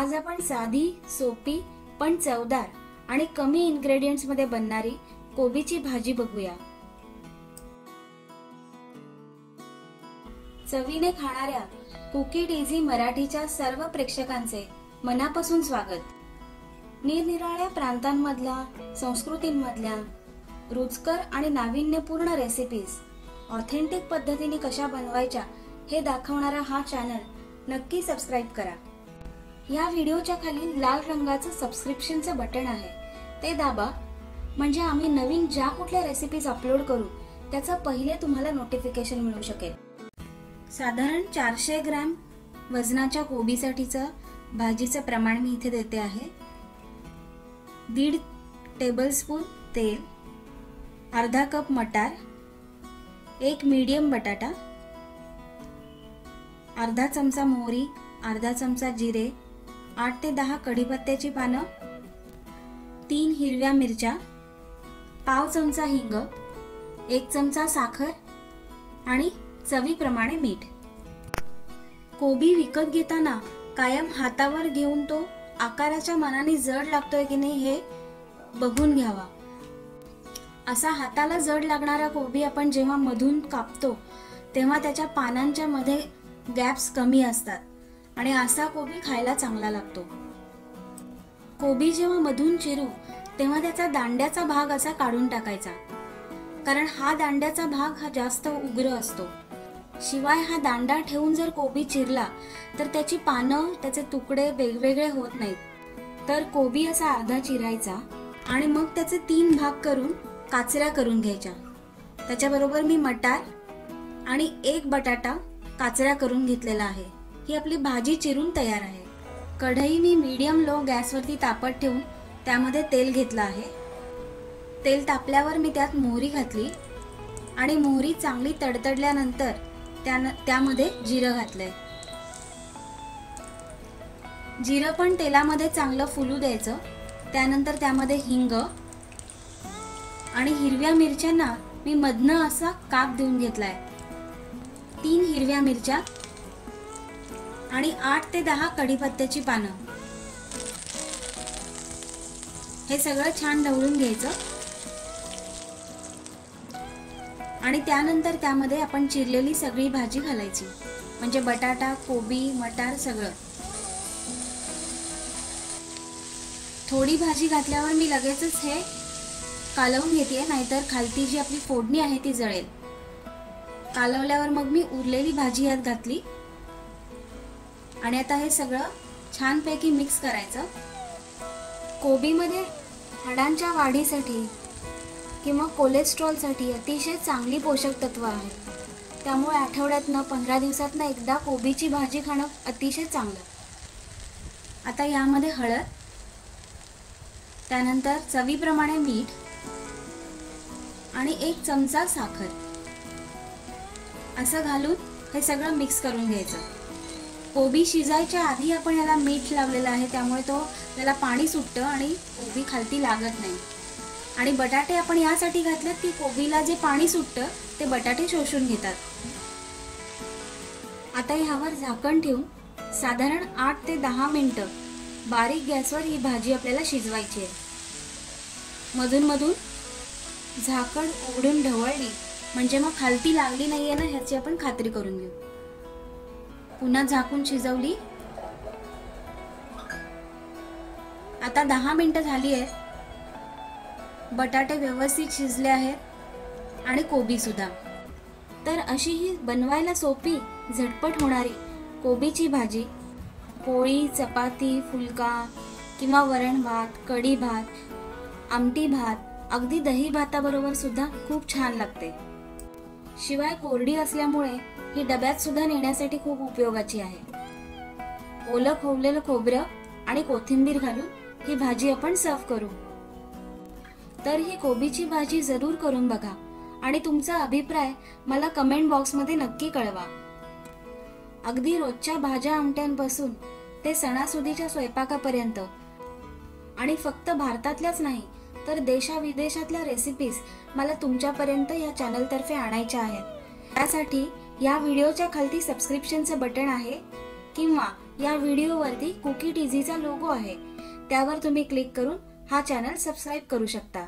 आज आपण साधी, सोपी पण चवदार आणि कमी इन्ग्रेडियंट्स मध्ये बनणारी कोबीची भाजी बघूया। चवीने खाणाऱ्या कुकीड इझी मराठीच्या सर्व प्रेक्षकांचे मनापासून स्वागत। निरनिराळ्या प्रांतांमधल्या, संस्कृतींमधल्या रुचकर आणि नाविन्यपूर्ण रेसिपीज ऑथेंटिक पद्धतीने कशा बनवायच्या हे दाखवणारा हा चॅनल नक्की सबस्क्राइब करा। या व्हिडिओच्या खाली लाल रंगाचं सबस्क्रिप्शनचं बटन आहे, ते दाबा, म्हणजे आम्ही नवीन ज्या कुठल्या रेसिपीज अपलोड करू त्याचा पहिले तुम्हाला नोटिफिकेशन मिळू शकेल। साधारण 400 ग्रॅम वजनाच्या कोबीसाठीचं भाजीचं प्रमाण मी इथे देते आहे। 1.5 टेबलस्पून तेल, अर्धा कप मटार, एक मीडियम बटाटा, अर्धा चमचा मोहरी, अर्धा चमचा जिरे, 8 ते 10 कढीपत्त्याची पानं, 3 हिरव्या मिरच्या, पाव चमचा हिंग, 1 चमचा साखर आणि चवीप्रमाणे मीठ। कोबी विकत घेताना कायम हातावर घेऊन तो आकाराच्या मानाने जड लागतोय की नाही हे बघून घ्यावा। असा हाताला जड लागणारा कोबी आपण जेव्हा मधून कापतो तेव्हा त्याच्या पानांच्या मध्ये गॅप्स कमी असतात आणि असा कोबी खायला चांगला लागतो। कोबी जेव्हा मधून चिरू तेव्हा त्याचा दांड्याचा भाग असा काढून टाकायचा, कारण हा दांड्याचा भाग हा जास्त उग्र असतो। शिवाय हा दांडा ठेवून जर कोबी चिरला तर त्याची पानं, त्याचे तुकडे वेगवेगळे होत नाहीत। तर कोबी असा अर्धा चिरायचा आणि मग त्याचे 3 भाग करून काचऱ्या करून घ्यायच्या। त्याच्याबरोबर मी मटार आणि 1 बटाटा काचऱ्या करून घेतलेला आहे। ही आपली भाजी चिरून तयार आहे। कढई मी मीडियम लो गॅसवरती तापत ठेवून त्यामध्ये तेल घेतलं आहे। तेल तापल्यावर मी त्यात मोहरी घातली आणि मोहरी चांगली तडतडल्यानंतर त्यामध्ये जिरं घातलंय। जिरं पण तेलामध्ये चांगलं फुलू द्यायचं। त्यानंतर त्यामध्ये हिंग आणि हिरव्या मिरच्यांना मी मधनं असा काप देऊन घेतलाय। 3 हिरव्या मिरच्या आणि 8 ते 10 कढीपत्त्याची पानं, हे सगळं छान ढवळून घ्यायचं आणि त्यानंतर त्यामध्ये आपण चिरलेली सगळी भाजी घालायची, म्हणजे बटाटा, कोबी, मटार सगळं। थोडी भाजी घातल्यावर मी लगेचच हे कालवून घेते, नाहीतर खालती जी आपली फोडणी आहे ती जळेल। कालवल्यावर मग मी उरलेली भाजी यात घातली आणि आता हे सगळं छानपैकी मिक्स करायचं। कोबीमध्ये हाडांच्या वाढीसाठी किंवा कोलेस्ट्रॉलसाठी अतिशय चांगली पोषक तत्व आहेत, त्यामुळे आठवड्यातनं 15 दिवसातनं एकदा कोबीची भाजी खाणं अतिशय चांगलं। आता यामध्ये हळद, त्यानंतर चवीप्रमाणे मीठ आणि 1 चमचा साखर असं घालून हे सगळं मिक्स करून घ्यायचं। कोबी शिजायच्या आधी आपण याला मीठ लावलेलं आहे, त्यामुळे त्याला पाणी सुटतं आणि कोबी खालती लागत नाही। आणि बटाटे आपण यासाठी घातलेत की कोबीला जे पाणी सुटतं ते बटाटे शोषून घेतात। आता ह्यावर झाकण ठेवून साधारण 8 ते 10 मिनिटं बारीक गॅसवर ही भाजी आपल्याला शिजवायची आहे। मधून मधून झाकण उघडून ढवळली म्हणजे मग खालती लागली नाहीये ना ह्याची आपण खात्री करून घेऊ। पुन्हा झाकून शिजवली। आता 10 मिनिटं झाली आहेत। बटाटे व्यवस्थित शिजले आहेत आणि कोबी सुद्धा। तर अशी ही बनवायला सोपी, झटपट होणारी कोबीची भाजी पोळी, चपाती, फुलका किंवा वरण भात, कढी भात, आमटी भात, अगदी दही भाताबरोबर सुद्धा खूप छान लागते। शिवाय कोरडी असल्यामुळे ही डब्यात सुद्धा नेण्यासाठी खूप उपयोगाची आहे। ओलं खोवलेलं खोबरं आणि कोथिंबीर घालून ही भाजी आपण सर्व करू। तर ही कोबीची भाजी जरूर करून बघा आणि तुमचा अभिप्राय मला कमेंट बॉक्समध्ये नक्की कळवा। अगदी रोजच्या भाज्या आमट्यांपासून ते सणासुदीच्या स्वयंपाकापर्यंत आणि फक्त भारतातल्याच नाही तर देशाविदेशातल्या रेसिपीज मला तुमच्यापर्यंत या चॅनलतर्फे आणायच्या आहेत। त्यासाठी या व्हिडिओच्या खालती सबस्क्रिप्शनचं बटन आहे, किंवा या व्हिडिओवरती कुकी टीझीचा लोगो आहे त्यावर तुम्ही क्लिक करून हा चॅनल सबस्क्राईब करू शकता।